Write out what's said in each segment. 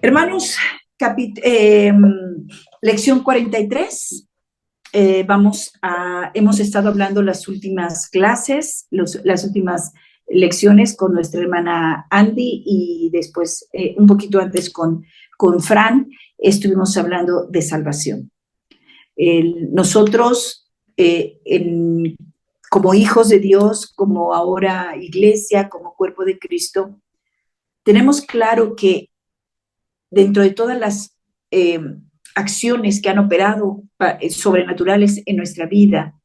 Hermanos, lección 43. Hemos estado hablando las últimas clases, las últimas lecciones con nuestra hermana Andy y después, un poquito antes con Fran, estuvimos hablando de salvación. Nosotros, como hijos de Dios, como ahora iglesia, como cuerpo de Cristo, tenemos claro que dentro de todas las acciones que han operado sobrenaturales en nuestra vida,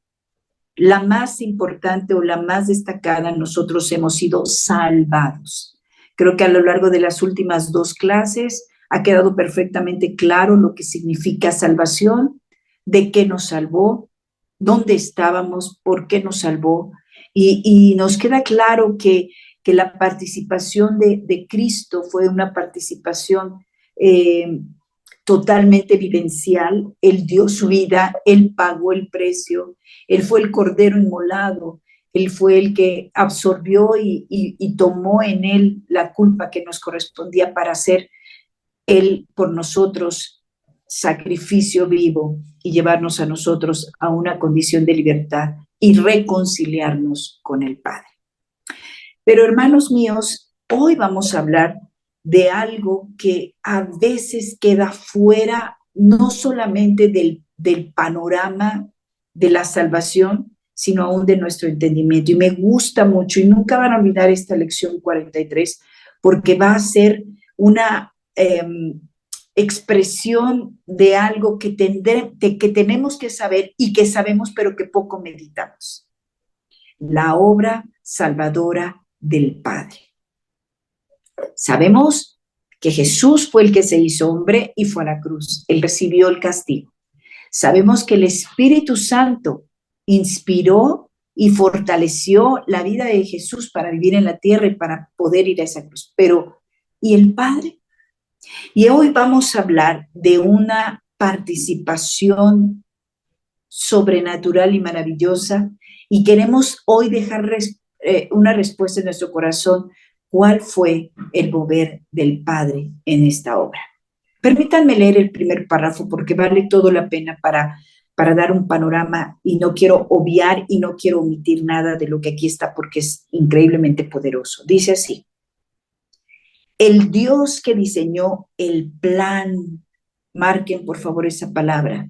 la más importante o la más destacada, nosotros hemos sido salvados. Creo que a lo largo de las últimas 2 clases ha quedado perfectamente claro lo que significa salvación, de qué nos salvó, dónde estábamos, por qué nos salvó, y nos queda claro que la participación de Cristo fue una participación totalmente vivencial. Él dio su vida, Él pagó el precio, Él fue el cordero inmolado, Él fue el que absorbió y tomó en Él la culpa que nos correspondía para hacer Él por nosotros sacrificio vivo y llevarnos a nosotros a una condición de libertad y reconciliarnos con el Padre. Pero hermanos míos, hoy vamos a hablar de algo que a veces queda fuera, no solamente del panorama de la salvación, sino aún de nuestro entendimiento. Y me gusta mucho, y nunca van a olvidar esta lección 43, porque va a ser una expresión de algo que tenemos que saber y que sabemos, pero que poco meditamos. La obra salvadora del Padre. Sabemos que Jesús fue el que se hizo hombre y fue a la cruz. Él recibió el castigo. Sabemos que el Espíritu Santo inspiró y fortaleció la vida de Jesús para vivir en la tierra y para poder ir a esa cruz. Pero, ¿y el Padre? Y hoy vamos a hablar de una participación sobrenatural y maravillosa, y queremos hoy dejar una respuesta en nuestro corazón. ¿Cuál fue el mover del Padre en esta obra? Permítanme leer el primer párrafo porque vale todo la pena para dar un panorama, y no quiero obviar y no quiero omitir nada de lo que aquí está porque es increíblemente poderoso. Dice así: el Dios que diseñó el plan, marquen por favor esa palabra.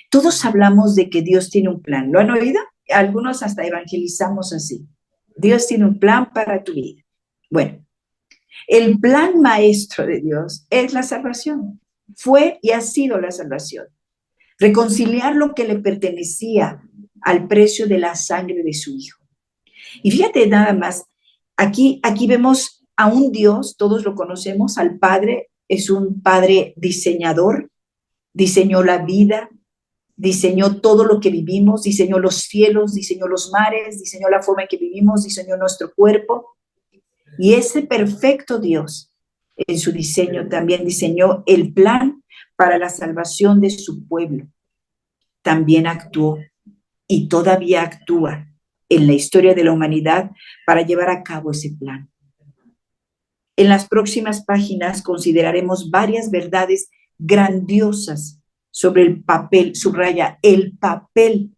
Todos hablamos de que Dios tiene un plan. ¿Lo han oído? Algunos hasta evangelizamos así. Dios tiene un plan para tu vida. Bueno, el plan maestro de Dios es la salvación. Fue y ha sido la salvación. Reconciliar lo que le pertenecía al precio de la sangre de su Hijo. Y fíjate nada más, aquí vemos a un Dios, todos lo conocemos, al Padre. Es un Padre diseñador, diseñó la vida, diseñó todo lo que vivimos, diseñó los cielos, diseñó los mares, diseñó la forma en que vivimos, diseñó nuestro cuerpo. Y ese perfecto Dios, en su diseño, también diseñó el plan para la salvación de su pueblo. También actuó y todavía actúa en la historia de la humanidad para llevar a cabo ese plan. En las próximas páginas consideraremos varias verdades grandiosas sobre el papel, subraya, el papel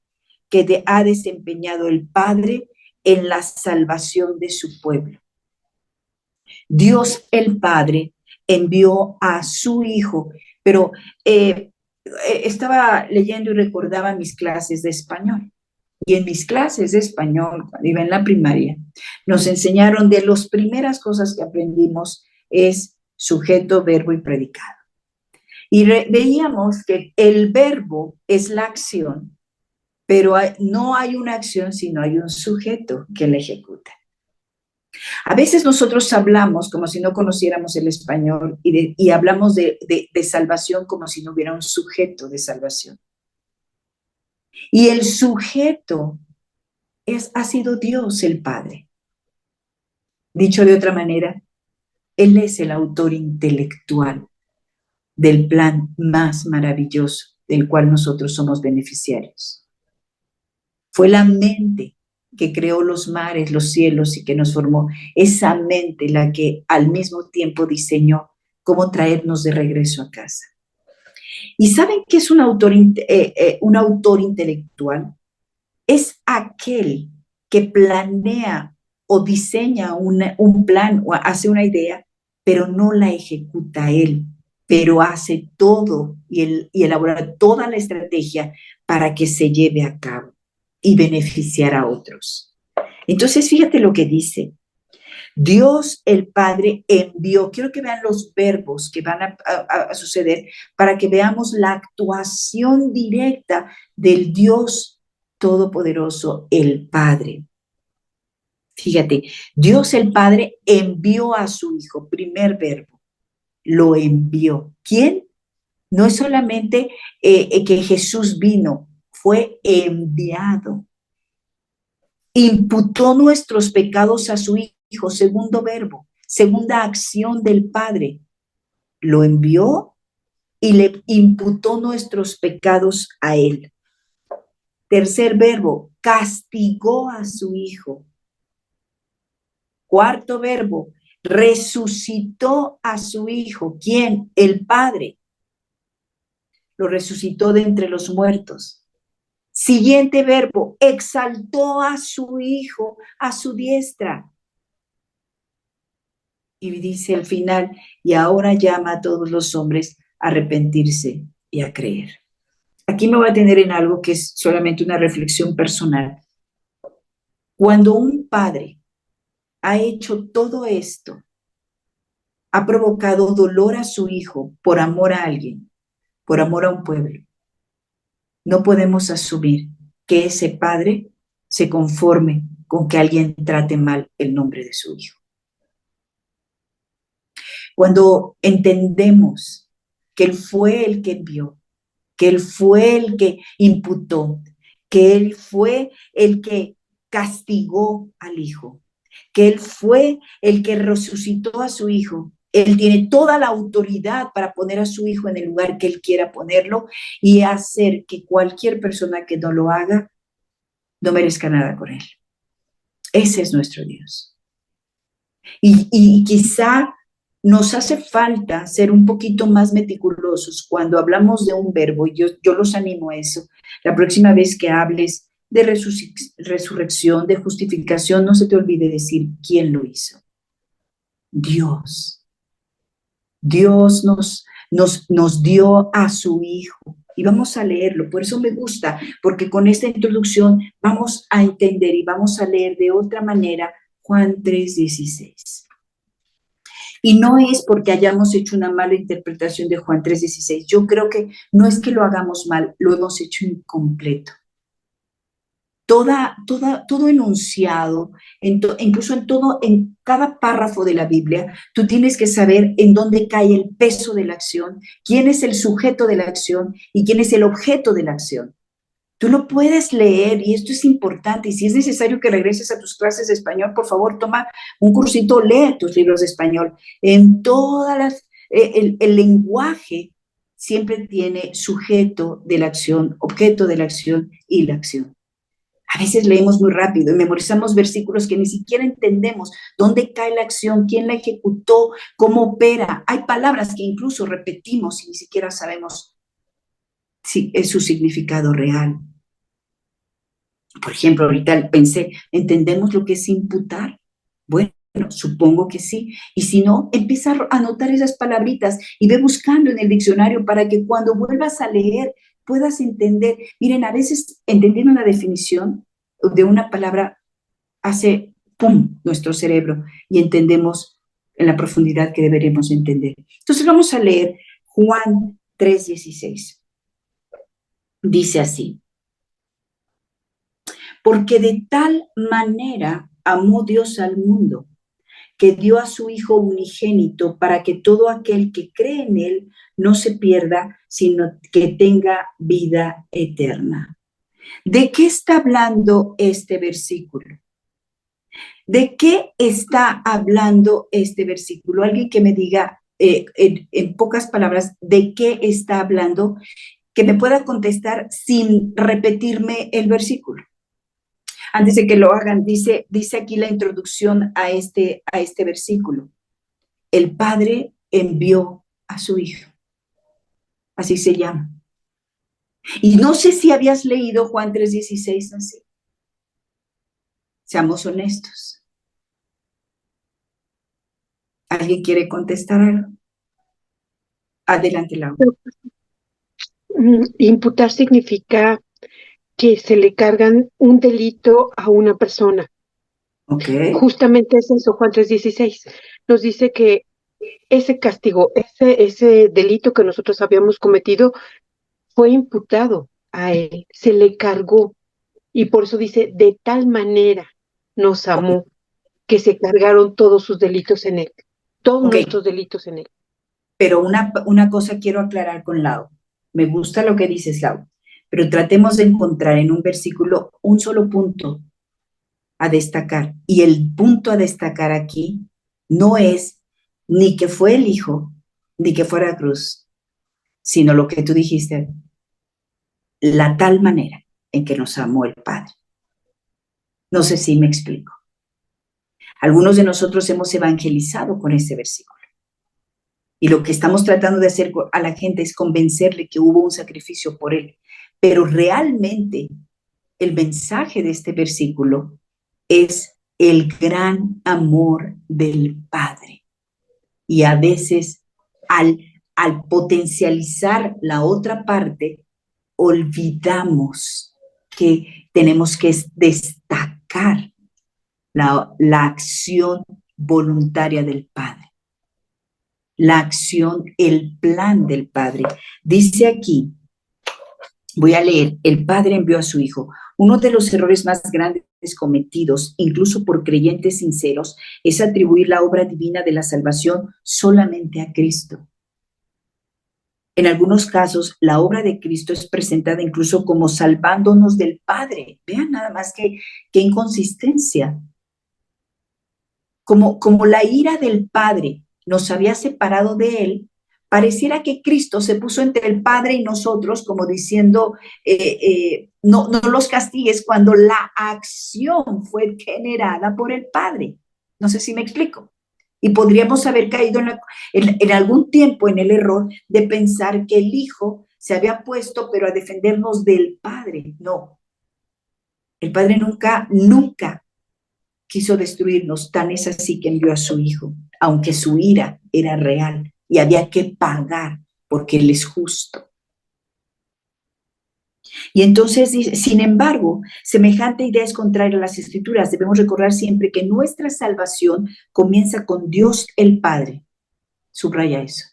que ha desempeñado el Padre en la salvación de su pueblo. Dios el Padre envió a su Hijo, pero estaba leyendo y recordaba mis clases de español. Y en mis clases de español, cuando iba en la primaria, nos enseñaron, de las primeras cosas que aprendimos es sujeto, verbo y predicado. Y veíamos que el verbo es la acción, pero no hay una acción, sino hay un sujeto que la ejecuta. A veces nosotros hablamos como si no conociéramos el español y hablamos de salvación como si no hubiera un sujeto de salvación. Y el sujeto ha sido Dios el Padre. Dicho de otra manera, Él es el autor intelectual del plan más maravilloso del cual nosotros somos beneficiarios. Fue la mente que creó los mares, los cielos y que nos formó. Esa mente la que al mismo tiempo diseñó cómo traernos de regreso a casa. ¿Y saben qué es un autor intelectual? Es aquel que planea o diseña un plan o hace una idea, pero no la ejecuta él, pero hace todo y elabora toda la estrategia para que se lleve a cabo y beneficiar a otros. Entonces, fíjate lo que dice. Dios el Padre envió, quiero que vean los verbos que van a suceder para que veamos la actuación directa del Dios Todopoderoso, el Padre. Fíjate, Dios el Padre envió a su Hijo, primer verbo, lo envió. ¿Quién? No es solamente que Jesús vino, fue enviado. Imputó nuestros pecados a su Hijo, segundo verbo, segunda acción del Padre. Lo envió y le imputó nuestros pecados a él. Tercer verbo, castigó a su Hijo. Cuarto verbo, resucitó a su Hijo. ¿Quién? El Padre. Lo resucitó de entre los muertos. Siguiente verbo, exaltó a su Hijo a su diestra. Y dice al final, y ahora llama a todos los hombres a arrepentirse y a creer. Aquí me voy a tener en algo que es solamente una reflexión personal. Cuando un padre ha hecho todo esto, ha provocado dolor a su hijo por amor a alguien, por amor a un pueblo, no podemos asumir que ese padre se conforme con que alguien trate mal el nombre de su hijo. Cuando entendemos que Él fue el que envió, que Él fue el que imputó, que Él fue el que castigó al Hijo, que Él fue el que resucitó a su Hijo. Él tiene toda la autoridad para poner a su Hijo en el lugar que Él quiera ponerlo y hacer que cualquier persona que no lo haga no merezca nada con Él. Ese es nuestro Dios. Y quizá nos hace falta ser un poquito más meticulosos cuando hablamos de un verbo, y yo los animo a eso. La próxima vez que hables de resurrección, de justificación, no se te olvide decir quién lo hizo. Dios. Dios nos dio a su Hijo. Y vamos a leerlo, por eso me gusta, porque con esta introducción vamos a entender y vamos a leer de otra manera Juan 3:16. Y no es porque hayamos hecho una mala interpretación de Juan 3:16. Yo creo que no es que lo hagamos mal, lo hemos hecho incompleto. Todo enunciado, incluso en cada párrafo de la Biblia, tú tienes que saber en dónde cae el peso de la acción, quién es el sujeto de la acción y quién es el objeto de la acción. Tú lo puedes leer y esto es importante. Y si es necesario que regreses a tus clases de español, por favor, toma un cursito, lee tus libros de español. En todas las, el lenguaje siempre tiene sujeto de la acción, objeto de la acción y la acción. A veces leemos muy rápido y memorizamos versículos que ni siquiera entendemos dónde cae la acción, quién la ejecutó, cómo opera. Hay palabras que incluso repetimos y ni siquiera sabemos si es su significado real. Por ejemplo, ahorita pensé, ¿entendemos lo que es imputar? Bueno, supongo que sí. Y si no, empieza a anotar esas palabritas y ve buscando en el diccionario para que cuando vuelvas a leer puedas entender. Miren, a veces entendiendo una definición de una palabra hace ¡pum! Nuestro cerebro y entendemos en la profundidad que deberemos entender. Entonces vamos a leer Juan 3:16. Dice así: porque de tal manera amó Dios al mundo, que dio a su Hijo unigénito para que todo aquel que cree en Él no se pierda, sino que tenga vida eterna. ¿De qué está hablando este versículo? ¿De qué está hablando este versículo? Alguien que me diga en pocas palabras, ¿de qué está hablando? Que me pueda contestar sin repetirme el versículo. Antes de que lo hagan, dice aquí la introducción a este versículo. El Padre envió a su Hijo. Así se llama. Y no sé si habías leído Juan 3:16 así. Seamos honestos. ¿Alguien quiere contestar algo? Adelante, Laura. Imputar significa que se le cargan un delito a una persona. Ok. Justamente es eso, Juan 3:16. Nos dice que ese castigo, ese delito que nosotros habíamos cometido, fue imputado a él, se le cargó. Y por eso dice, de tal manera nos amó, que se cargaron todos sus delitos en él, todos Ok, nuestros delitos en él. pero una cosa quiero aclarar con Lau. Me gusta lo que dices, Lau, pero tratemos de encontrar en un versículo un solo punto a destacar. Y el punto a destacar aquí no es ni que fue el Hijo, ni que fuera la cruz, sino lo que tú dijiste, la tal manera en que nos amó el Padre. No sé si me explico. Algunos de nosotros hemos evangelizado con este versículo. Y lo que estamos tratando de hacer a la gente es convencerle que hubo un sacrificio por él. Pero realmente el mensaje de este versículo es el gran amor del Padre. Y a veces al potencializar la otra parte, olvidamos que tenemos que destacar la acción voluntaria del Padre, la acción, el plan del Padre. Dice aquí, voy a leer, el Padre envió a su Hijo. Uno de los errores más grandes cometidos, incluso por creyentes sinceros, es atribuir la obra divina de la salvación solamente a Cristo. En algunos casos, la obra de Cristo es presentada incluso como salvándonos del Padre. Vean nada más qué inconsistencia. Como la ira del Padre nos había separado de Él, pareciera que Cristo se puso entre el Padre y nosotros, como diciendo, no los castigues cuando la acción fue generada por el Padre. No sé si me explico. Y podríamos haber caído en algún tiempo en el error de pensar que el Hijo se había puesto, pero a defendernos del Padre. No, el Padre nunca quiso destruirnos, tan es así que envió a su Hijo, aunque su ira era real y había que pagar porque Él es justo. Y entonces dice, sin embargo, semejante idea es contraria a las Escrituras. Debemos recordar siempre que nuestra salvación comienza con Dios el Padre. Subraya eso.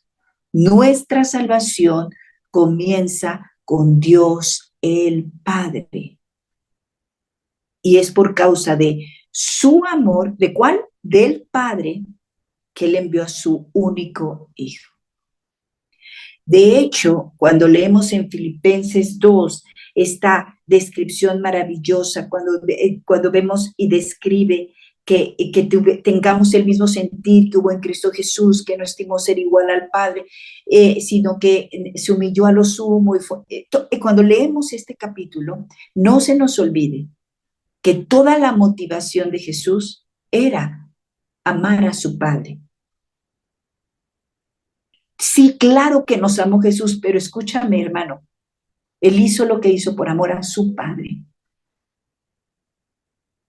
Nuestra salvación comienza con Dios el Padre. Y es por causa de su amor, ¿de cuál? Del Padre, que Él envió a su único Hijo. De hecho, cuando leemos en Filipenses 2 esta descripción maravillosa, cuando vemos y describe que tengamos el mismo sentir que hubo en Cristo Jesús, que no estimó ser igual al Padre, sino que se humilló a lo sumo. Cuando leemos este capítulo, no se nos olvide que toda la motivación de Jesús era amar a su Padre. Sí, claro que nos amó Jesús, pero escúchame, hermano, Él hizo lo que hizo por amor a su Padre.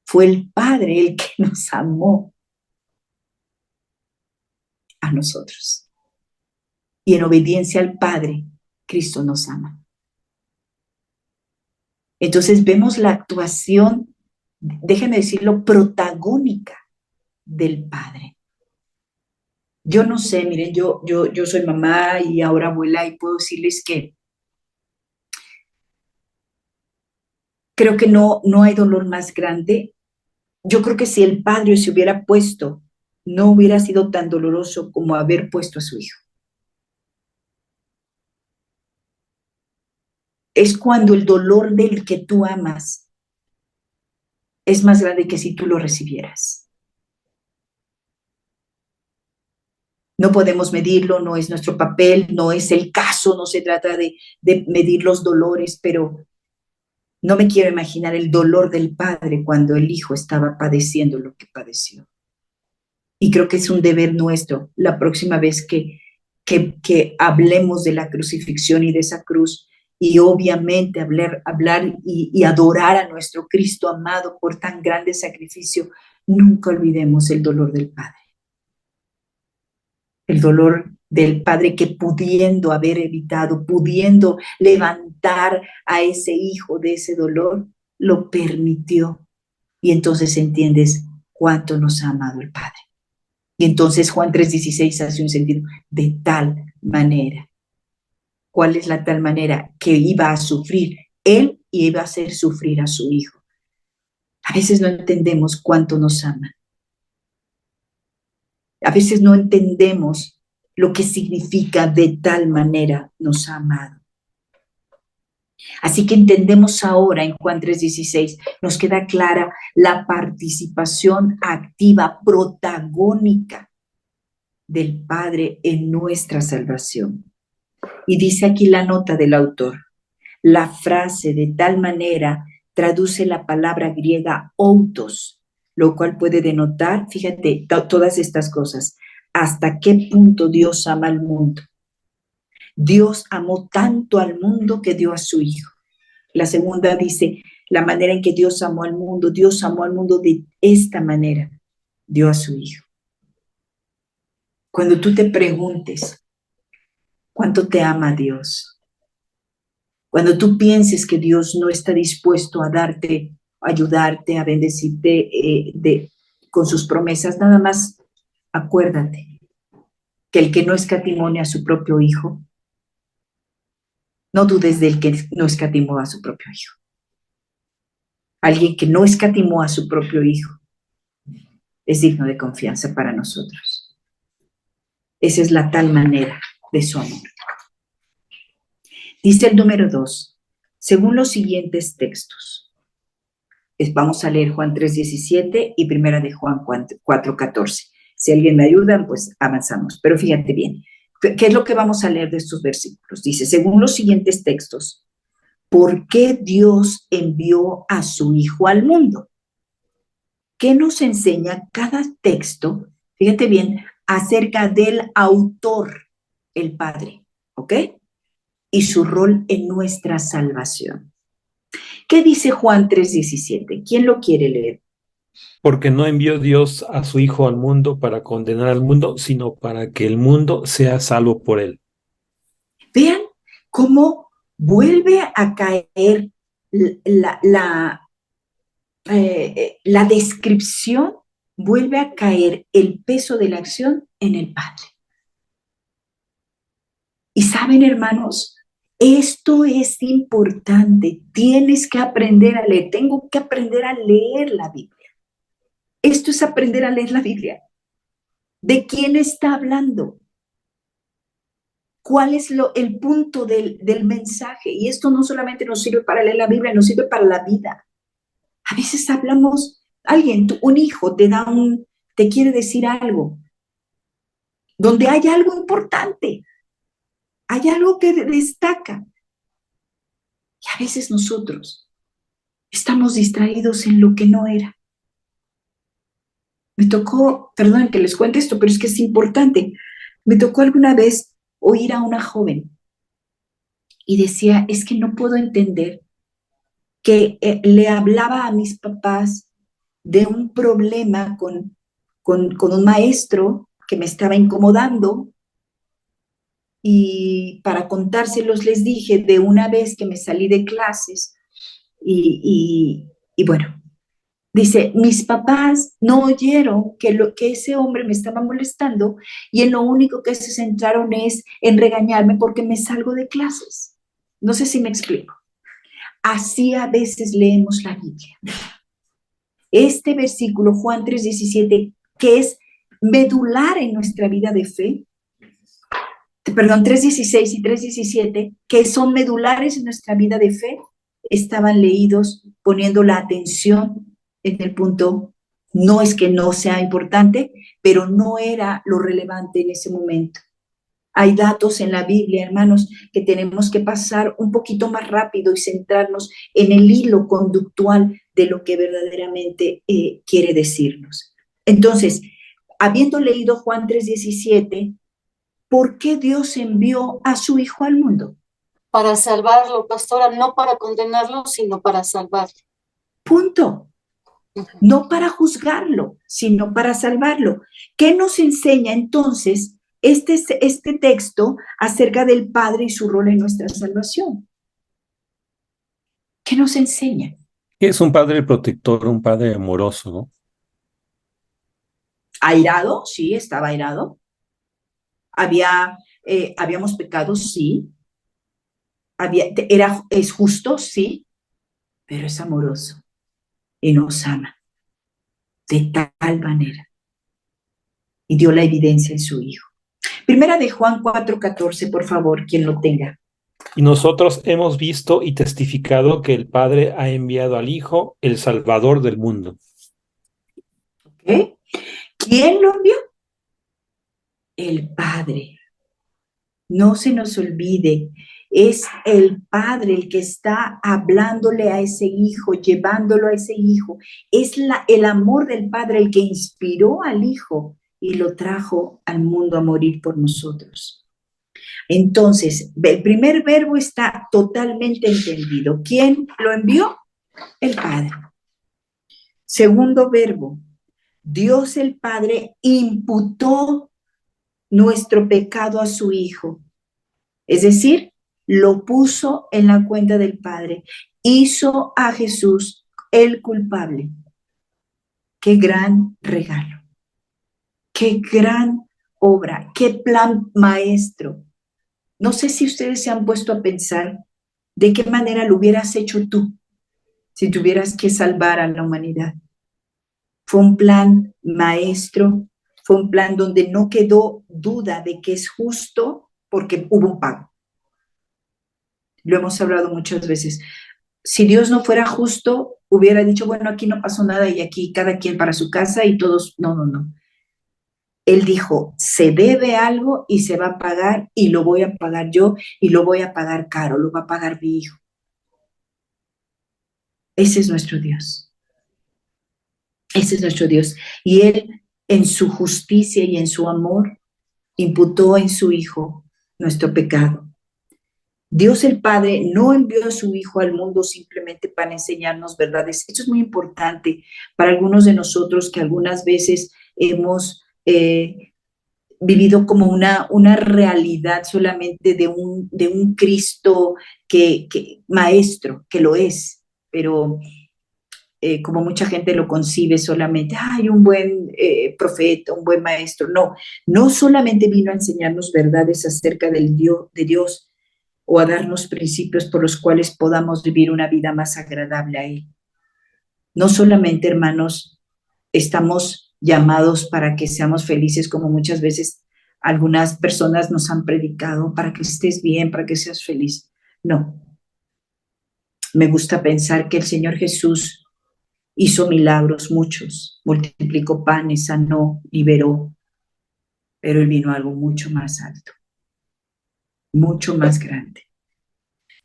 Fue el Padre el que nos amó a nosotros. Y en obediencia al Padre, Cristo nos ama. Entonces vemos la actuación, déjenme decirlo, protagónica del Padre. Yo no sé, miren, yo soy mamá y ahora abuela y puedo decirles que creo que no hay dolor más grande. Yo creo que si el Padre se hubiera puesto, no hubiera sido tan doloroso como haber puesto a su Hijo. Es cuando el dolor del que tú amas es más grande que si tú lo recibieras. No podemos medirlo, no es nuestro papel, no es el caso, no se trata de medir los dolores, pero no me quiero imaginar el dolor del Padre cuando el Hijo estaba padeciendo lo que padeció. Y creo que es un deber nuestro la próxima vez que que hablemos de la crucifixión y de esa cruz, y obviamente hablar y adorar a nuestro Cristo amado por tan grande sacrificio, nunca olvidemos el dolor del Padre. El dolor del Padre que pudiendo haber evitado, pudiendo levantar a ese hijo de ese dolor, lo permitió. Y entonces entiendes cuánto nos ha amado el Padre. Y entonces Juan 3:16 hace un sentido, de tal manera. ¿Cuál es la tal manera? Que iba a sufrir él y iba a hacer sufrir a su hijo. A veces no entendemos cuánto nos ama. A veces no entendemos lo que significa de tal manera nos ha amado. Así que entendemos ahora en Juan 3:16, nos queda clara la participación activa, protagónica del Padre en nuestra salvación. Y dice aquí la nota del autor, la frase de tal manera traduce la palabra griega autos, lo cual puede denotar, fíjate, todas estas cosas, hasta qué punto Dios ama al mundo. Dios amó tanto al mundo que dio a su Hijo. La segunda dice, la manera en que Dios amó al mundo de esta manera, dio a su Hijo. Cuando tú te preguntes, ¿cuánto te ama Dios? Cuando tú pienses que Dios no está dispuesto a darte, a ayudarte, a bendecirte con sus promesas, nada más acuérdate que el que no escatimó a su propio Hijo, no dudes del que no escatimó a su propio Hijo. Alguien que no escatimó a su propio Hijo es digno de confianza para nosotros. Esa es la tal manera de su amor. Dice el número 2, según los siguientes textos. Vamos a leer Juan 3:17 y primera de Juan 4:14. Si alguien me ayuda, pues avanzamos. Pero fíjate bien, ¿qué es lo que vamos a leer de estos versículos? Dice, según los siguientes textos, ¿por qué Dios envió a su Hijo al mundo? ¿Qué nos enseña cada texto? Fíjate bien, acerca del autor, el Padre, ¿ok? Y su rol en nuestra salvación. ¿Qué dice Juan 3:17? ¿Quién lo quiere leer? Porque no envió Dios a su Hijo al mundo para condenar al mundo, sino para que el mundo sea salvo por él. Vean cómo vuelve a caer la descripción, vuelve a caer el peso de la acción en el Padre. Y saben, hermanos, esto es importante. Tienes que aprender a leer. Tengo que aprender a leer la Biblia. Esto es aprender a leer la Biblia. ¿De quién está hablando? ¿Cuál es el punto del mensaje? Y esto no solamente nos sirve para leer la Biblia, nos sirve para la vida. A veces hablamos, un hijo te quiere decir algo, donde hay algo importante, hay algo que destaca. Y a veces nosotros estamos distraídos en lo que no era. Me tocó, perdón que les cuente esto, pero es que es importante. Me tocó alguna vez oír a una joven y decía, es que no puedo entender que le hablaba a mis papás de un problema con un maestro que me estaba incomodando, y para contárselos les dije de una vez que me salí de clases y bueno, dice, mis papás no oyeron que ese hombre me estaba molestando y en lo único que se centraron es en regañarme porque me salgo de clases. No sé si me explico. Así a veces leemos la Biblia. Este versículo, Juan 3:17, que es medular en nuestra vida de fe, 3:16 y 3:17, que son medulares en nuestra vida de fe, estaban leídos poniendo la atención en el punto, no es que no sea importante, pero no era lo relevante en ese momento. Hay datos en la Biblia, hermanos, que tenemos que pasar un poquito más rápido y centrarnos en el hilo conductual de lo que verdaderamente quiere decirnos. Entonces, habiendo leído Juan 3:17, ¿por qué Dios envió a su Hijo al mundo? Para salvarlo, pastora, no para condenarlo, sino para salvarlo. Punto. No para juzgarlo, sino para salvarlo. ¿Qué nos enseña entonces este texto acerca del Padre y su rol en nuestra salvación? ¿Qué nos enseña? Es un padre protector, un padre amoroso, ¿no? ¿Airado? Sí, estaba airado. Habíamos pecado, sí. Es justo, sí, pero es amoroso y nos ama de tal manera. Y dio la evidencia en su Hijo. Primera de Juan 4:14, por favor, quien lo tenga. Y nosotros hemos visto y testificado que el Padre ha enviado al Hijo, el Salvador del mundo. ¿Okay? ¿Quién lo envió? El Padre. No se nos olvide, es el Padre el que está hablándole a ese Hijo, llevándolo a ese Hijo. Es el amor del Padre el que inspiró al Hijo y lo trajo al mundo a morir por nosotros. Entonces, el primer verbo está totalmente entendido. ¿Quién lo envió? El Padre. Segundo verbo, Dios el Padre imputó nuestro pecado a su Hijo. Es decir, lo puso en la cuenta del Padre. Hizo a Jesús el culpable. Qué gran regalo. Qué gran obra. Qué plan maestro. No sé si ustedes se han puesto a pensar de qué manera lo hubieras hecho tú si tuvieras que salvar a la humanidad. Fue un plan maestro, fue un plan donde no quedó duda de que es justo porque hubo un pago. Lo hemos hablado muchas veces. Si Dios no fuera justo, hubiera dicho, bueno, aquí no pasó nada y aquí cada quien para su casa y todos, no, no, no. Él dijo, se debe algo y se va a pagar y lo voy a pagar yo y lo voy a pagar caro, lo va a pagar mi Hijo. Ese es nuestro Dios. Ese es nuestro Dios. Y Él, en su justicia y en su amor, imputó en su Hijo nuestro pecado. Dios el Padre no envió a su Hijo al mundo simplemente para enseñarnos verdades. Esto es muy importante para algunos de nosotros que algunas veces hemos vivido como una realidad solamente de un Cristo maestro, que lo es, pero como mucha gente lo concibe solamente, hay un buen profeta, un buen maestro. No, no solamente vino a enseñarnos verdades acerca de Dios, o a darnos principios por los cuales podamos vivir una vida más agradable a Él. No solamente, hermanos, estamos llamados para que seamos felices, como muchas veces algunas personas nos han predicado, para que estés bien, para que seas feliz. No. Me gusta pensar que el Señor Jesús hizo milagros, muchos, multiplicó panes, sanó, liberó, pero Él vino a algo mucho más alto, mucho más grande.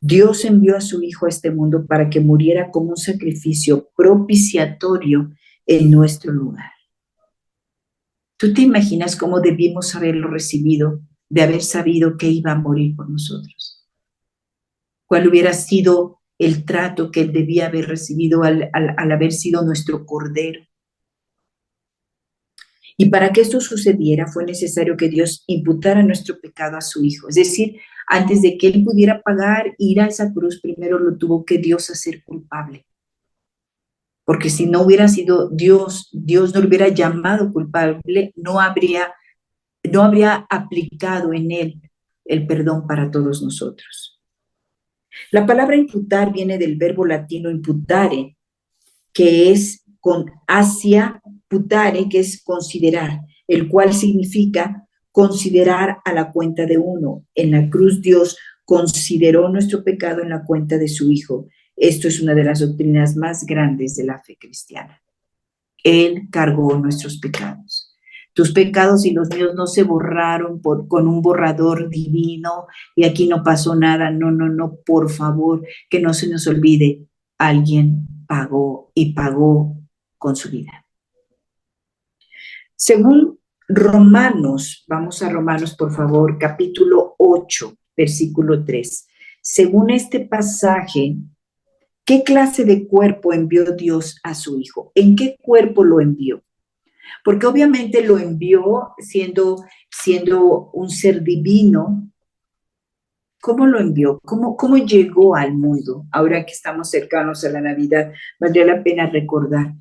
Dios envió a su Hijo a este mundo para que muriera como un sacrificio propiciatorio en nuestro lugar. ¿Tú te imaginas cómo debimos haberlo recibido, de haber sabido que iba a morir por nosotros? ¿Cuál hubiera sido el trato que Él debía haber recibido al haber sido nuestro Cordero? Y para que esto sucediera fue necesario que Dios imputara nuestro pecado a su Hijo. Es decir, antes de que Él pudiera pagar, ir a esa cruz, primero lo tuvo que Dios hacer culpable. Porque si no hubiera sido Dios no lo hubiera llamado culpable, no habría aplicado en Él el perdón para todos nosotros. La palabra imputar viene del verbo latino imputare, que es con hacia putare, que es considerar, el cual significa considerar a la cuenta de uno. En la cruz Dios consideró nuestro pecado en la cuenta de su Hijo. Esto es una de las doctrinas más grandes de la fe cristiana. Él cargó nuestros pecados. Tus pecados y los míos no se borraron con un borrador divino y aquí no pasó nada. No, no, no, por favor, que no se nos olvide. Alguien pagó y pagó con su vida. Según Romanos, vamos a Romanos, por favor, capítulo 8, versículo 3. Según este pasaje, ¿qué clase de cuerpo envió Dios a su Hijo? ¿En qué cuerpo lo envió? Porque obviamente lo envió siendo un ser divino. ¿Cómo lo envió? ¿Cómo llegó al mundo? Ahora que estamos cercanos a la Navidad, valdría la pena recordar.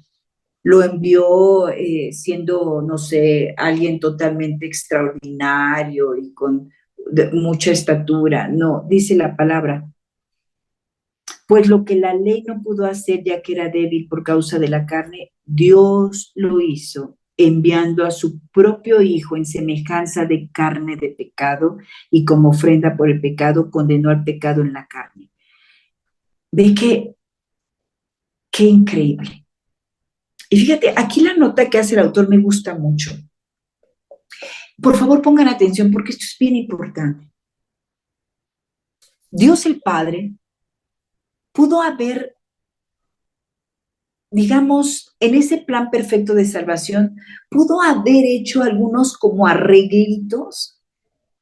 Lo envió siendo, no sé, alguien totalmente extraordinario y con mucha estatura. No, dice la palabra, pues lo que la ley no pudo hacer ya que era débil por causa de la carne, Dios lo hizo, enviando a su propio Hijo en semejanza de carne de pecado y como ofrenda por el pecado condenó al pecado en la carne. Ve qué increíble. Y fíjate, aquí la nota que hace el autor me gusta mucho. Por favor, pongan atención porque esto es bien importante. Dios el Padre pudo haber, digamos, en ese plan perfecto de salvación, pudo haber hecho algunos como arreglitos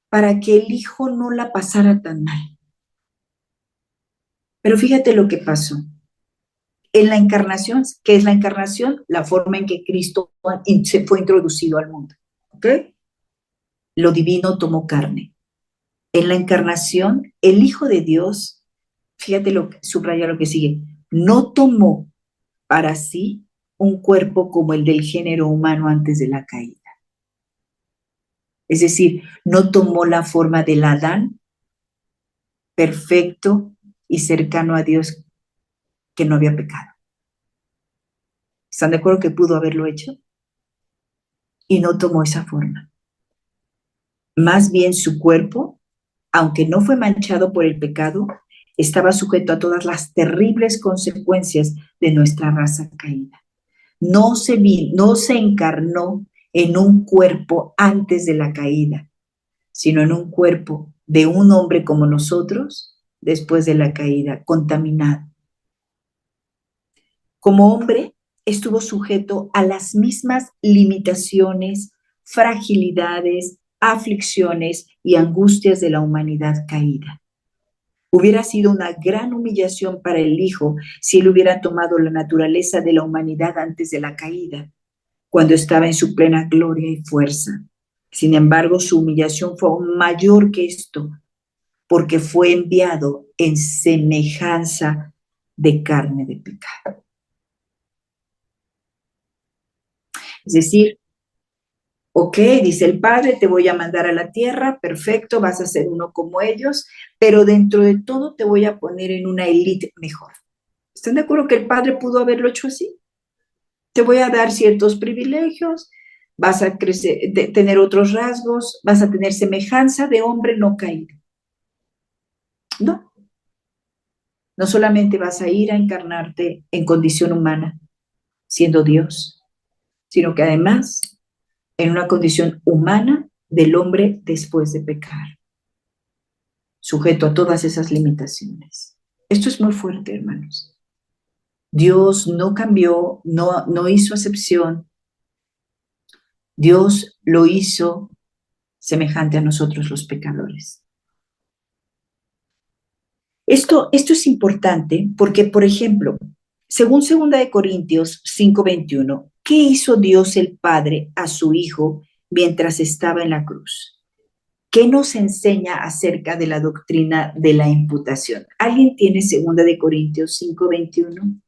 para que el Hijo no la pasara tan mal. Pero fíjate lo que pasó. En la encarnación, ¿qué es la encarnación? La forma en que Cristo se fue introducido al mundo. ¿Ok? Lo divino tomó carne. En la encarnación, el Hijo de Dios, fíjate subraya lo que sigue, no tomó para sí un cuerpo como el del género humano antes de la caída. Es decir, no tomó la forma del Adán perfecto y cercano a Dios que no había pecado. ¿Están de acuerdo que pudo haberlo hecho? Y no tomó esa forma. Más bien su cuerpo, aunque no fue manchado por el pecado, estaba sujeto a todas las terribles consecuencias de nuestra raza caída. No se encarnó en un cuerpo antes de la caída, sino en un cuerpo de un hombre como nosotros después de la caída, contaminado. Como hombre, estuvo sujeto a las mismas limitaciones, fragilidades, aflicciones y angustias de la humanidad caída. Hubiera sido una gran humillación para el Hijo si él hubiera tomado la naturaleza de la humanidad antes de la caída, cuando estaba en su plena gloria y fuerza. Sin embargo, su humillación fue aún mayor que esto, porque fue enviado en semejanza de carne de pecado. Es decir, ok, dice el Padre, te voy a mandar a la tierra, perfecto, vas a ser uno como ellos, pero dentro de todo te voy a poner en una élite mejor. ¿Están de acuerdo que el Padre pudo haberlo hecho así? Te voy a dar ciertos privilegios, vas a crecer, tener otros rasgos, vas a tener semejanza de hombre no caído. No, no solamente vas a ir a encarnarte en condición humana, siendo Dios, sino que además en una condición humana del hombre después de pecar, sujeto a todas esas limitaciones. Esto es muy fuerte, hermanos. Dios no cambió, no hizo acepción. Dios lo hizo semejante a nosotros los pecadores. Esto es importante porque, por ejemplo, según 2 Corintios 5:21, ¿qué hizo Dios el Padre a su Hijo mientras estaba en la cruz? ¿Qué nos enseña acerca de la doctrina de la imputación? ¿Alguien tiene 2 Corintios 5:21?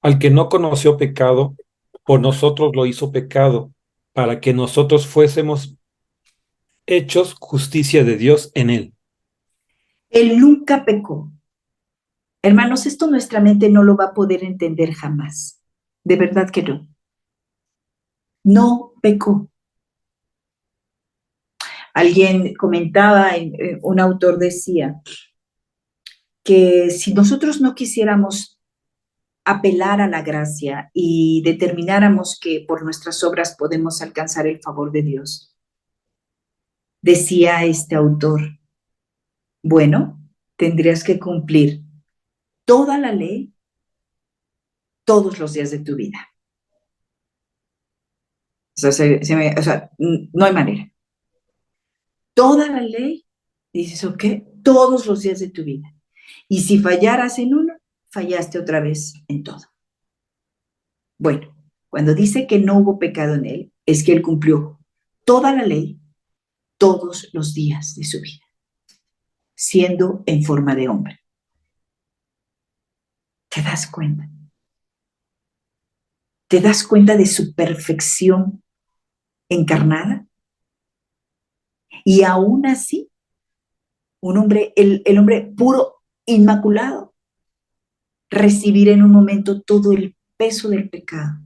Al que no conoció pecado, por nosotros lo hizo pecado, para que nosotros fuésemos hechos justicia de Dios en él. Él nunca pecó. Hermanos, esto nuestra mente no lo va a poder entender jamás. De verdad que no. No pecó. Alguien comentaba, un autor decía, que si nosotros no quisiéramos apelar a la gracia y determináramos que por nuestras obras podemos alcanzar el favor de Dios, decía este autor, bueno, tendrías que cumplir toda la ley todos los días de tu vida. O sea, o sea, no hay manera. Toda la ley, dices, ok, todos los días de tu vida. Y si fallaras en uno, fallaste otra vez en todo. Bueno, cuando dice que no hubo pecado en él, es que él cumplió toda la ley todos los días de su vida, siendo en forma de hombre. ¿Te das cuenta? ¿Te das cuenta de su perfección encarnada? Y aún así, un hombre, el hombre puro, inmaculado, recibir en un momento todo el peso del pecado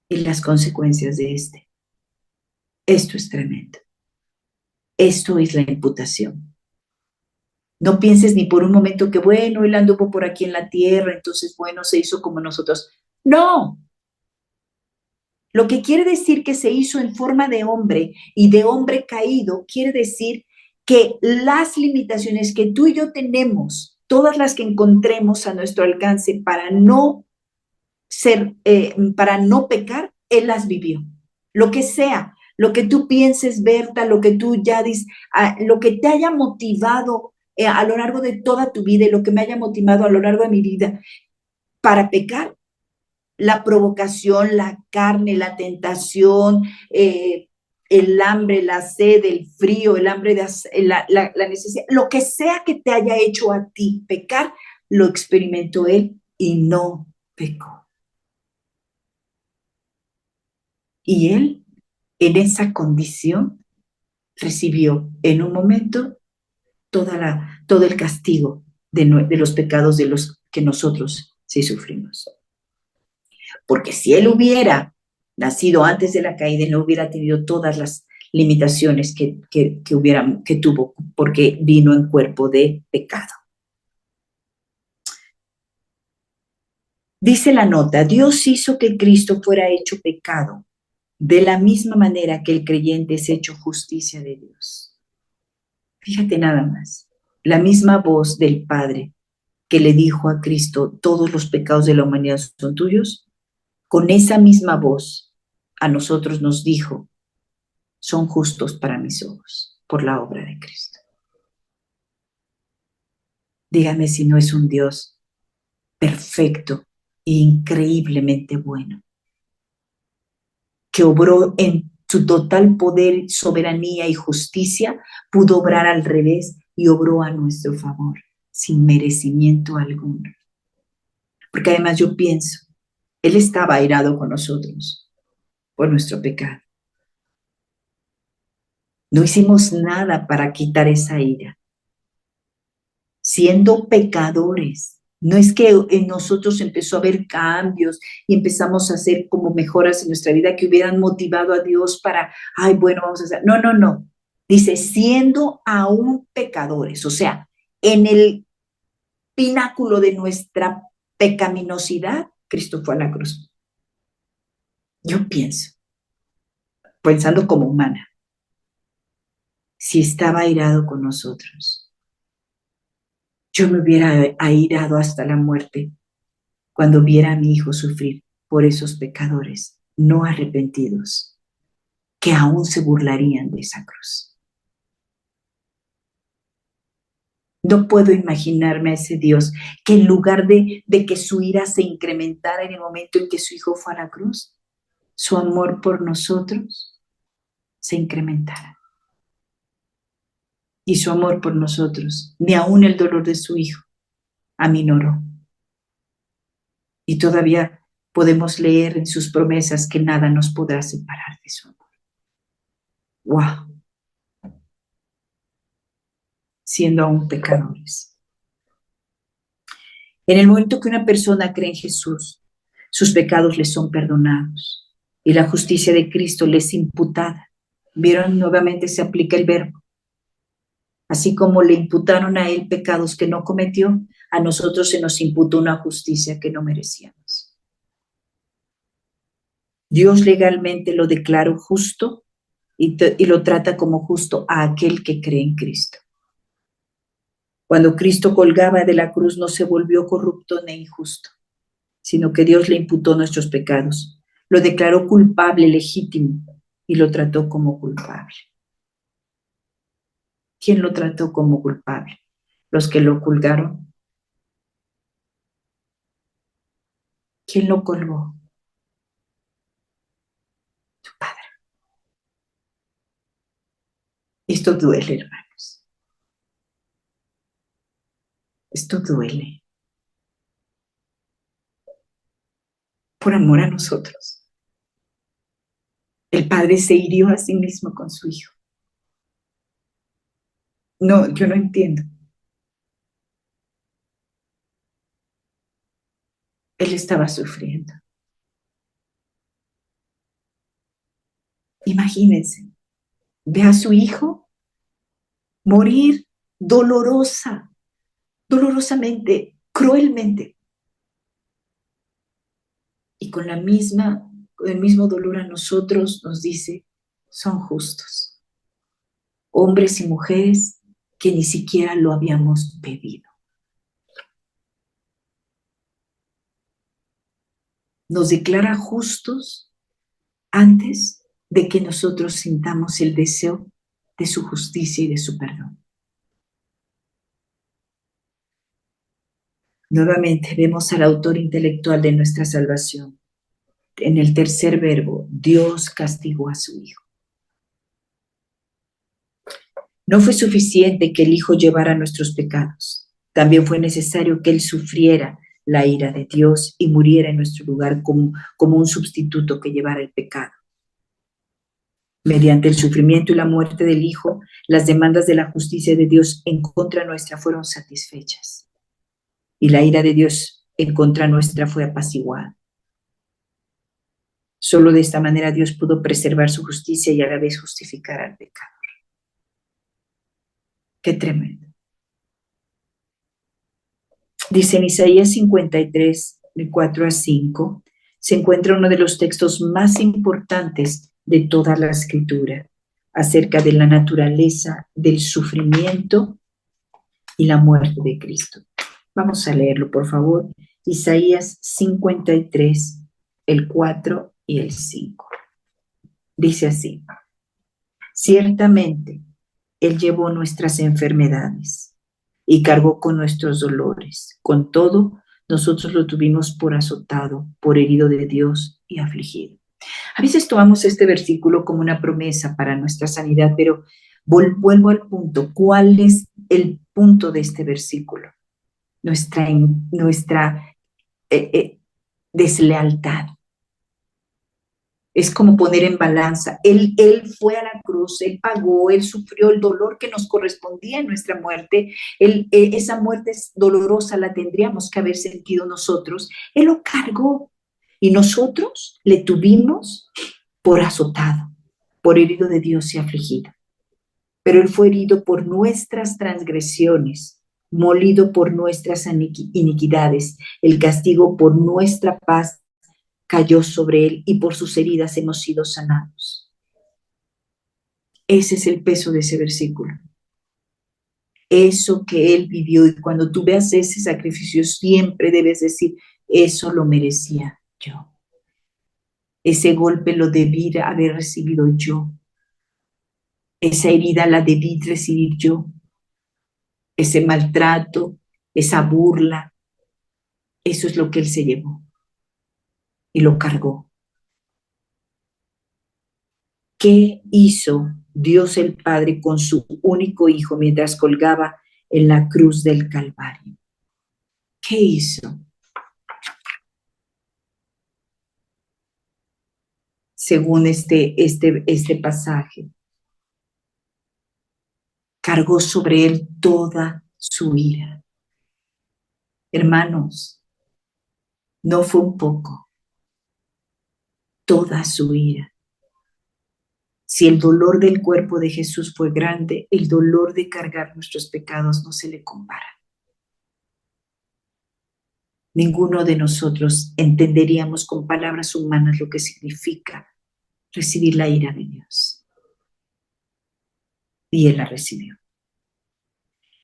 y las consecuencias de este. Esto es tremendo. Esto es la imputación. No pienses ni por un momento que, bueno, él anduvo por aquí en la tierra, entonces, bueno, se hizo como nosotros. No. Lo que quiere decir que se hizo en forma de hombre y de hombre caído, quiere decir que las limitaciones que tú y yo tenemos, todas las que encontremos a nuestro alcance para no pecar, él las vivió. Lo que sea, lo que tú pienses, Berta, lo que tú ya dices, lo que te haya motivado a lo largo de toda tu vida y lo que me haya motivado a lo largo de mi vida para pecar, la provocación, la carne, la tentación, el hambre, la sed, el frío, el hambre, la necesidad, lo que sea que te haya hecho a ti pecar, lo experimentó él y no pecó. Y él, en esa condición, recibió en un momento todo el castigo de los pecados de los que nosotros sí sufrimos. Porque si él hubiera nacido antes de la caída, no hubiera tenido todas las limitaciones que tuvo, porque vino en cuerpo de pecado. Dice la nota, Dios hizo que Cristo fuera hecho pecado, de la misma manera que el creyente es hecho justicia de Dios. Fíjate nada más, la misma voz del Padre que le dijo a Cristo, todos los pecados de la humanidad son tuyos, con esa misma voz a nosotros nos dijo, son justos para mis ojos por la obra de Cristo. Dígame si no es un Dios perfecto e increíblemente bueno, que obró en su total poder, soberanía y justicia, pudo obrar al revés y obró a nuestro favor, sin merecimiento alguno. Porque además yo pienso, Él estaba airado con nosotros por nuestro pecado. No hicimos nada para quitar esa ira. Siendo pecadores, no es que en nosotros empezó a haber cambios y empezamos a hacer como mejoras en nuestra vida que hubieran motivado a Dios para, ay, bueno, vamos a hacer. No, no, no. Dice, siendo aún pecadores, o sea, en el pináculo de nuestra pecaminosidad, Cristo fue a la cruz. Yo pienso, pensando como humana, si estaba airado con nosotros, yo me hubiera airado hasta la muerte cuando viera a mi hijo sufrir por esos pecadores no arrepentidos, que aún se burlarían de esa cruz. No puedo imaginarme a ese Dios que en lugar de que su ira se incrementara en el momento en que su hijo fue a la cruz, su amor por nosotros se incrementara. Y su amor por nosotros, ni aún el dolor de su hijo, aminoró. Y todavía podemos leer en sus promesas que nada nos podrá separar de su amor. ¡Wow! Siendo aún pecadores. En el momento que una persona cree en Jesús, sus pecados les son perdonados y la justicia de Cristo les es imputada. ¿Vieron? Nuevamente se aplica el verbo. Así como le imputaron a él pecados que no cometió, a nosotros se nos imputó una justicia que no merecíamos. Dios legalmente lo declaró justo y lo trata como justo a aquel que cree en Cristo. Cuando Cristo colgaba de la cruz no se volvió corrupto ni injusto, sino que Dios le imputó nuestros pecados, Lo declaró culpable, legítimo, y lo trató como culpable. ¿Quién lo trató como culpable? ¿Los que lo colgaron? ¿Quién lo colgó? Tu Padre. Esto duele, hermanos. Esto duele. Por amor a nosotros. El Padre se hirió a sí mismo con su Hijo. No, yo no entiendo. Él estaba sufriendo. Imagínense, ve a su Hijo morir dolorosamente, cruelmente. Y con el mismo dolor a nosotros nos dice, son justos. Hombres y mujeres que ni siquiera lo habíamos pedido. Nos declara justos antes de que nosotros sintamos el deseo de su justicia y de su perdón. Nuevamente vemos al autor intelectual de nuestra salvación. En el tercer verbo, Dios castigó a su Hijo. No fue suficiente que el Hijo llevara nuestros pecados. También fue necesario que Él sufriera la ira de Dios y muriera en nuestro lugar como un sustituto que llevara el pecado. Mediante el sufrimiento y la muerte del Hijo, las demandas de la justicia de Dios en contra nuestra fueron satisfechas. Y la ira de Dios en contra nuestra fue apaciguada. Solo de esta manera Dios pudo preservar su justicia y a la vez justificar al pecador. Qué tremendo. Dice en Isaías 53, de 4 a 5, se encuentra uno de los textos más importantes de toda la Escritura, acerca de la naturaleza del sufrimiento y la muerte de Cristo. Vamos a leerlo, por favor. Isaías 53, el 4 y el 5. Dice así: ciertamente, Él llevó nuestras enfermedades y cargó con nuestros dolores. Con todo, nosotros lo tuvimos por azotado, por herido de Dios y afligido. A veces tomamos este versículo como una promesa para nuestra sanidad, pero vuelvo al punto. ¿Cuál es el punto de este versículo? Nuestra deslealtad. Es como poner en balanza. Él fue a la cruz, Él pagó, Él sufrió el dolor que nos correspondía en nuestra muerte. Esa muerte dolorosa la tendríamos que haber sentido nosotros. Él lo cargó y nosotros le tuvimos por azotado, por herido de Dios y afligido. Pero Él fue herido por nuestras transgresiones, molido por nuestras iniquidades. El castigo por nuestra paz cayó sobre Él y por sus heridas hemos sido sanados. Ese es el peso de ese versículo. Eso que Él vivió, y cuando tú veas ese sacrificio siempre debes decir, eso lo merecía yo. Ese golpe lo debí haber recibido yo. Esa herida la debí recibir yo. Ese maltrato, esa burla, eso es lo que Él se llevó y lo cargó. ¿Qué hizo Dios el Padre con su único Hijo mientras colgaba en la cruz del Calvario? ¿Qué hizo? Según este pasaje, cargó sobre Él toda su ira. Hermanos, no fue un poco, toda su ira. Si el dolor del cuerpo de Jesús fue grande, el dolor de cargar nuestros pecados no se le compara. Ninguno de nosotros entenderíamos con palabras humanas lo que significa recibir la ira de Dios. Y Él la recibió.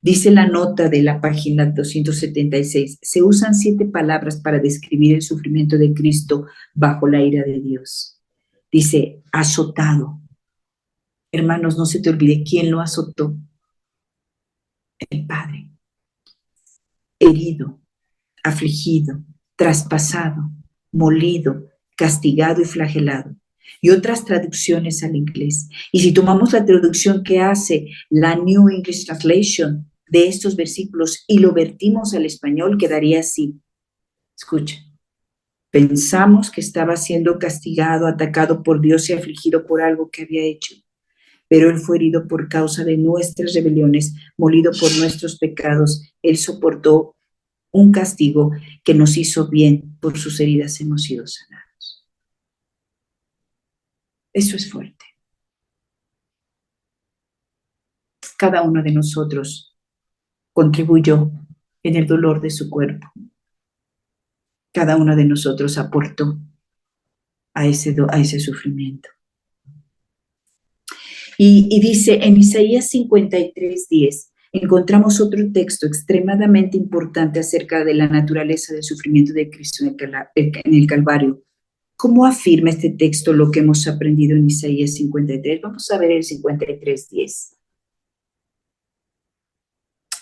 Dice la nota de la página 276, se usan 7 palabras para describir el sufrimiento de Cristo bajo la ira de Dios. Dice, azotado. Hermanos, no se te olvide quién lo azotó. El Padre. Herido, afligido, traspasado, molido, castigado y flagelado. Y otras traducciones al inglés. Y si tomamos la traducción que hace la New English Translation de estos versículos y lo vertimos al español, quedaría así. Escucha. Pensamos que estaba siendo castigado, atacado por Dios y afligido por algo que había hecho. Pero Él fue herido por causa de nuestras rebeliones, molido por nuestros pecados. Él soportó un castigo que nos hizo bien, por sus heridas hemos sido sanados. Eso es fuerte. Cada uno de nosotros contribuyó en el dolor de su cuerpo. Cada uno de nosotros aportó a ese sufrimiento. Y dice en Isaías 53:10, encontramos otro texto extremadamente importante acerca de la naturaleza del sufrimiento de Cristo en el Calvario. ¿Cómo afirma este texto lo que hemos aprendido en Isaías 53? Vamos a ver el 53:10.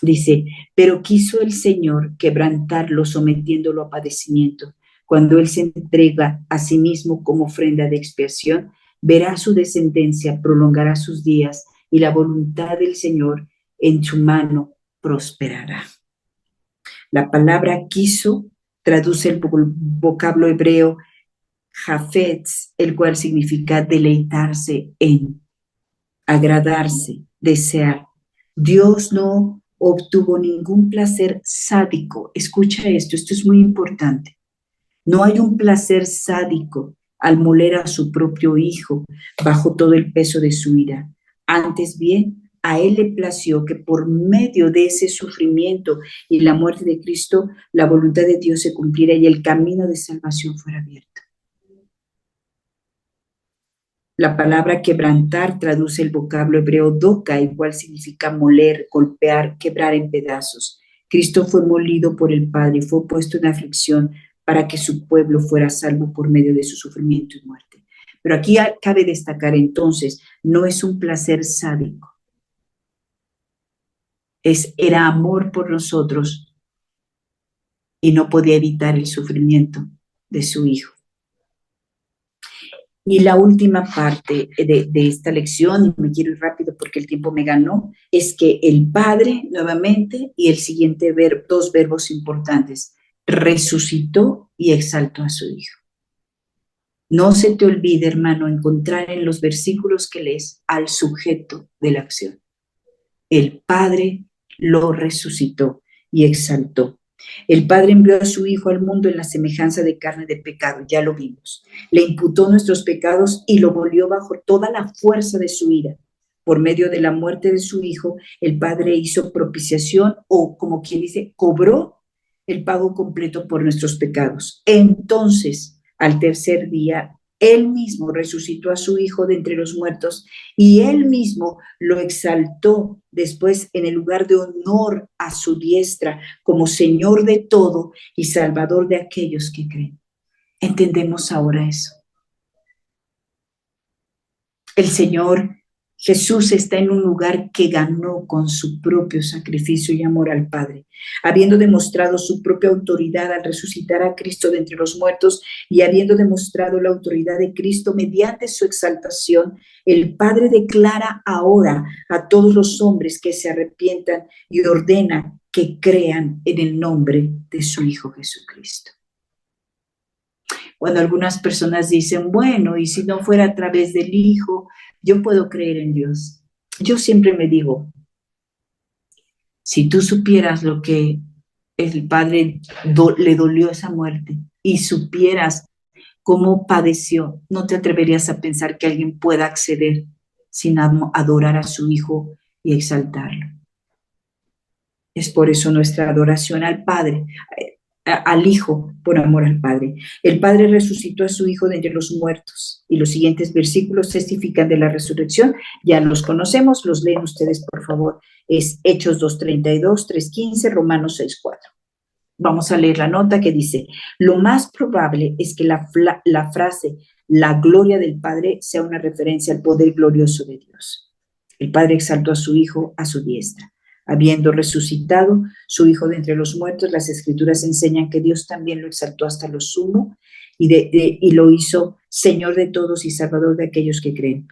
Dice, pero quiso el Señor quebrantarlo sometiéndolo a padecimiento. Cuando Él se entrega a sí mismo como ofrenda de expiación, verá su descendencia, prolongará sus días y la voluntad del Señor en su mano prosperará. La palabra quiso traduce el vocablo hebreo Jafetz, el cual significa deleitarse en, agradarse, desear. Dios no obtuvo ningún placer sádico. Escucha esto es muy importante. No hay un placer sádico al moler a su propio hijo bajo todo el peso de su ira. Antes bien, a Él le plació que por medio de ese sufrimiento y la muerte de Cristo, la voluntad de Dios se cumpliera y el camino de salvación fuera abierto. La palabra quebrantar traduce el vocablo hebreo doka, igual significa moler, golpear, quebrar en pedazos. Cristo fue molido por el Padre y fue puesto en aflicción para que su pueblo fuera salvo por medio de su sufrimiento y muerte. Pero aquí cabe destacar entonces, no es un placer sádico. Era amor por nosotros y no podía evitar el sufrimiento de su Hijo. Y la última parte de esta lección, y me quiero ir rápido porque el tiempo me ganó, es que el Padre nuevamente, y el siguiente dos verbos importantes, resucitó y exaltó a su Hijo. No se te olvide, hermano, encontrar en los versículos que lees al sujeto de la acción. El Padre lo resucitó y exaltó. El Padre envió a su Hijo al mundo en la semejanza de carne de pecado, ya lo vimos. Le imputó nuestros pecados y lo volvió bajo toda la fuerza de su ira. Por medio de la muerte de su Hijo, el Padre hizo propiciación, o como quien dice, cobró el pago completo por nuestros pecados. Entonces, al tercer día, Él mismo resucitó a su Hijo de entre los muertos y Él mismo lo exaltó después en el lugar de honor a su diestra como Señor de todo y Salvador de aquellos que creen. ¿Entendemos ahora eso? El Señor Jesús está en un lugar que ganó con su propio sacrificio y amor al Padre, habiendo demostrado su propia autoridad al resucitar a Cristo de entre los muertos y habiendo demostrado la autoridad de Cristo mediante su exaltación. El Padre declara ahora a todos los hombres que se arrepientan y ordena que crean en el nombre de su Hijo Jesucristo. Cuando algunas personas dicen, bueno, y si no fuera a través del Hijo, yo puedo creer en Dios. Yo siempre me digo, si tú supieras lo que el Padre le dolió esa muerte y supieras cómo padeció, no te atreverías a pensar que alguien pueda acceder sin adorar a su Hijo y exaltarlo. Es por eso nuestra adoración al Padre. al Hijo por amor al Padre. El Padre resucitó a su Hijo de entre los muertos, y los siguientes versículos testifican de la resurrección. Ya los conocemos, los leen ustedes, por favor. Es Hechos 2:32, 3:15, Romanos 6:4. Vamos a leer la nota que dice: lo más probable es que la frase "la gloria del Padre" sea una referencia al poder glorioso de Dios. El Padre exaltó a su Hijo a su diestra. Habiendo resucitado su Hijo de entre los muertos, las Escrituras enseñan que Dios también lo exaltó hasta lo sumo y lo hizo Señor de todos y Salvador de aquellos que creen.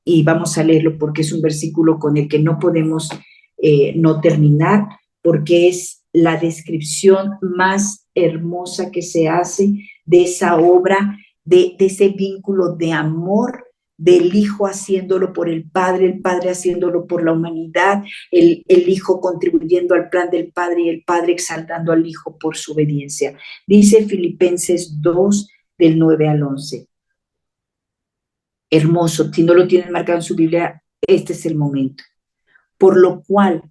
Y vamos a leerlo porque es un versículo con el que no podemos no terminar, porque es la descripción más hermosa que se hace de esa obra, de ese vínculo de amor del Hijo haciéndolo por el Padre haciéndolo por la humanidad, el Hijo contribuyendo al plan del Padre y el Padre exaltando al Hijo por su obediencia. Dice Filipenses 2, del 9 al 11. Hermoso, si no lo tienen marcado en su Biblia, este es el momento. Por lo cual,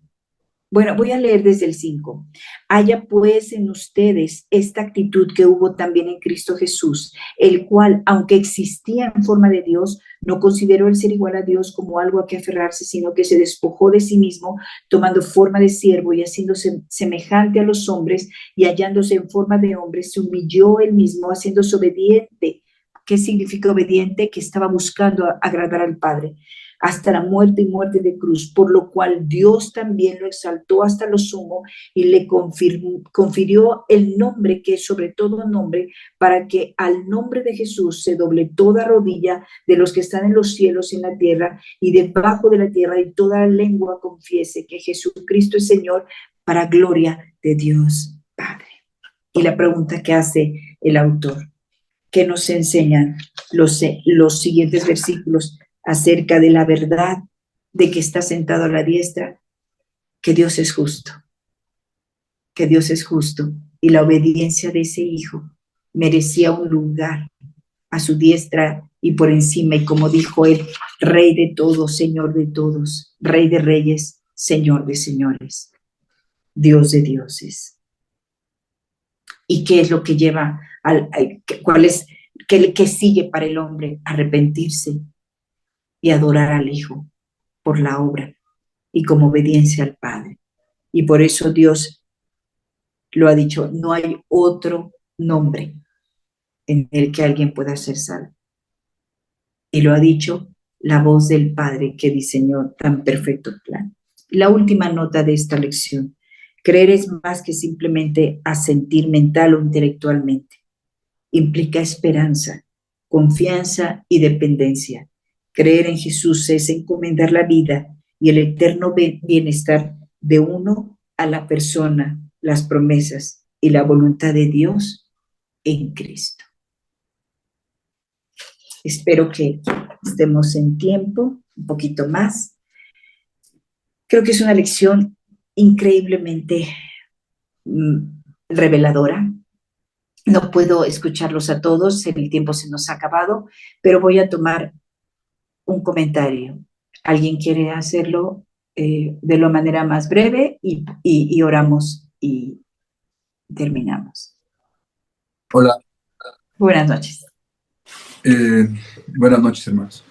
bueno, voy a leer desde el 5. Haya pues en ustedes esta actitud que hubo también en Cristo Jesús, el cual, aunque existía en forma de Dios, no consideró el ser igual a Dios como algo a que aferrarse, sino que se despojó de sí mismo, tomando forma de siervo y haciéndose semejante a los hombres, y hallándose en forma de hombre, se humilló él mismo, haciéndose obediente. ¿Qué significa obediente? Que estaba buscando agradar al Padre, hasta la muerte y muerte de cruz, por lo cual Dios también lo exaltó hasta lo sumo y le confirió el nombre que es sobre todo nombre, para que al nombre de Jesús se doble toda rodilla de los que están en los cielos y en la tierra y debajo de la tierra, y toda lengua confiese que Jesucristo es Señor, para gloria de Dios Padre. Y la pregunta que hace el autor, ¿qué nos enseñan los siguientes versículos acerca de la verdad de que está sentado a la diestra? Que Dios es justo, que Dios es justo, y la obediencia de ese Hijo merecía un lugar a su diestra y por encima, y como dijo él, Rey de todos, Señor de todos, Rey de reyes, Señor de señores, Dios de dioses. ¿Y qué es lo que lleva cuál es, qué sigue para el hombre? Arrepentirse y adorar al Hijo por la obra y como obediencia al Padre. Y por eso Dios lo ha dicho: no hay otro nombre en el que alguien pueda ser salvo. Y lo ha dicho la voz del Padre que diseñó tan perfecto plan. La última nota de esta lección: creer es más que simplemente asentir mental o intelectualmente. Implica esperanza, confianza y dependencia. Creer en Jesús es encomendar la vida y el eterno bienestar de uno a la persona, las promesas y la voluntad de Dios en Cristo. Espero que estemos en tiempo, un poquito más. Creo que es una lección increíblemente reveladora. No puedo escucharlos a todos, el tiempo se nos ha acabado, pero voy a tomar un comentario. ¿Alguien quiere hacerlo de la manera más breve y oramos y terminamos? Hola. Buenas noches. Buenas noches, hermanos.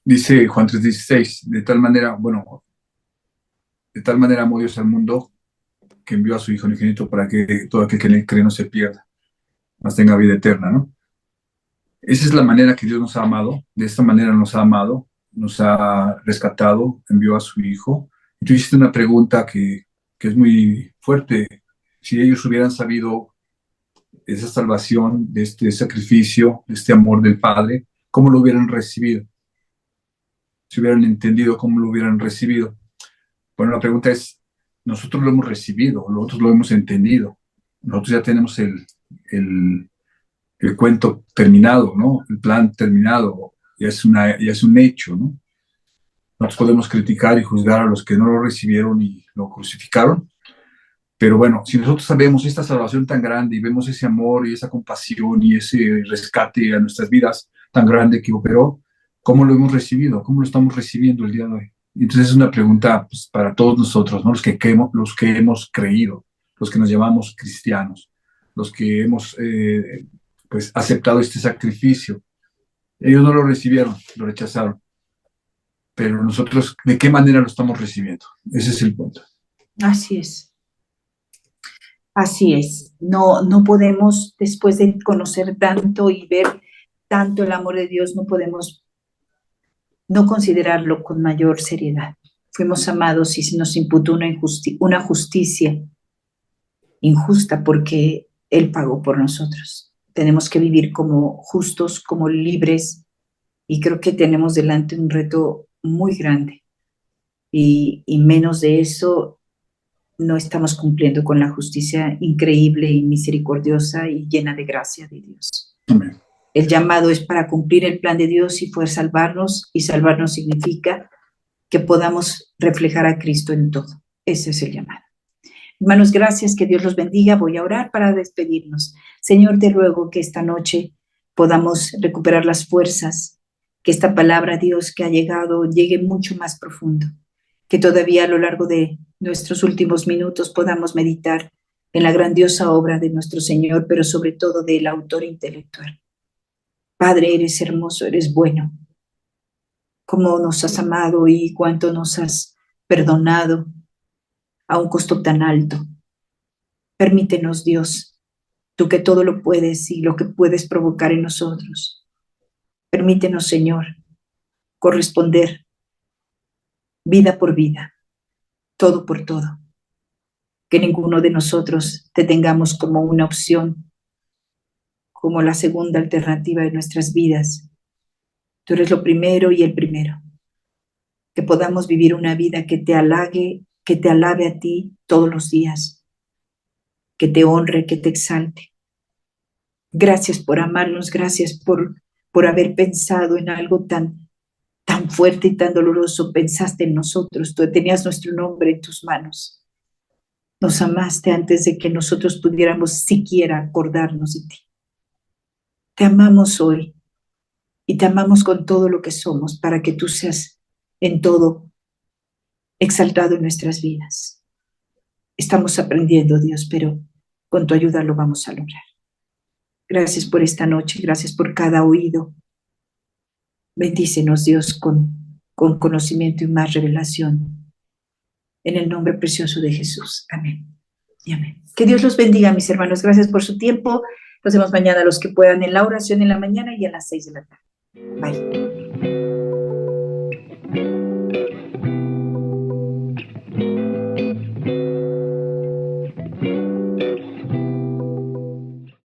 Dice Juan 3:16, de tal manera amó Dios al mundo que envió a su Hijo unigénito para que todo aquel que en él cree no se pierda, mas tenga vida eterna, ¿no? Esa es la manera que Dios nos ha amado, de esta manera nos ha amado, nos ha rescatado, envió a su Hijo. Y tú hiciste una pregunta que es muy fuerte. Si ellos hubieran sabido esa salvación, de este sacrificio, de este amor del Padre, ¿cómo lo hubieran recibido? Si hubieran entendido, ¿cómo lo hubieran recibido? Bueno, la pregunta es, nosotros lo hemos recibido, nosotros lo hemos entendido, nosotros ya tenemos el cuento terminado, ¿no? El plan terminado, ya es un hecho, ¿no? Nosotros podemos criticar y juzgar a los que no lo recibieron y lo crucificaron, pero bueno, si nosotros sabemos esta salvación tan grande y vemos ese amor y esa compasión y ese rescate a nuestras vidas tan grande que operó, ¿cómo lo hemos recibido? ¿Cómo lo estamos recibiendo el día de hoy? Entonces es una pregunta pues, para todos nosotros, ¿no? Los que hemos creído, los que nos llamamos cristianos, los que hemos pues, aceptado este sacrificio. Ellos no lo recibieron, lo rechazaron. Pero nosotros, ¿de qué manera lo estamos recibiendo? Ese es el punto. Así es. Así es. No podemos, después de conocer tanto y ver tanto el amor de Dios, no podemos no considerarlo con mayor seriedad. Fuimos amados y se nos imputó una justicia injusta porque Él pagó por nosotros. Tenemos que vivir como justos, como libres, y creo que tenemos delante un reto muy grande. Y menos de eso, no estamos cumpliendo con la justicia increíble y misericordiosa y llena de gracia de Dios. Amén. El llamado es para cumplir el plan de Dios y poder salvarnos, y salvarnos significa que podamos reflejar a Cristo en todo. Ese es el llamado. Hermanos, gracias, que Dios los bendiga. Voy a orar para despedirnos. Señor, te ruego que esta noche podamos recuperar las fuerzas, que esta palabra, Dios, que ha llegado, llegue mucho más profundo, que todavía a lo largo de nuestros últimos minutos podamos meditar en la grandiosa obra de nuestro Señor, pero sobre todo del autor intelectual. Padre, eres hermoso, eres bueno. Cómo nos has amado y cuánto nos has perdonado a un costo tan alto. Permítenos, Dios, tú que todo lo puedes y lo que puedes provocar en nosotros. Permítenos, Señor, corresponder vida por vida, todo por todo. Que ninguno de nosotros te tengamos como una opción, como la segunda alternativa de nuestras vidas. Tú eres lo primero y el primero. Que podamos vivir una vida que te halague, que te alabe a ti todos los días, que te honre, que te exalte. Gracias por amarnos, gracias por haber pensado en algo tan fuerte y tan doloroso. Pensaste en nosotros, tú tenías nuestro nombre en tus manos. Nos amaste antes de que nosotros pudiéramos siquiera acordarnos de ti. Te amamos hoy y te amamos con todo lo que somos, para que tú seas en todo exaltado en nuestras vidas. Estamos aprendiendo, Dios, pero con tu ayuda lo vamos a lograr. Gracias por esta noche, gracias por cada oído. Bendícenos, Dios, con conocimiento y más revelación. En el nombre precioso de Jesús. Amén y amén. Que Dios los bendiga, mis hermanos. Gracias por su tiempo. Nos vemos mañana, los que puedan, en la oración en la mañana y a las 6 de la tarde. Bye.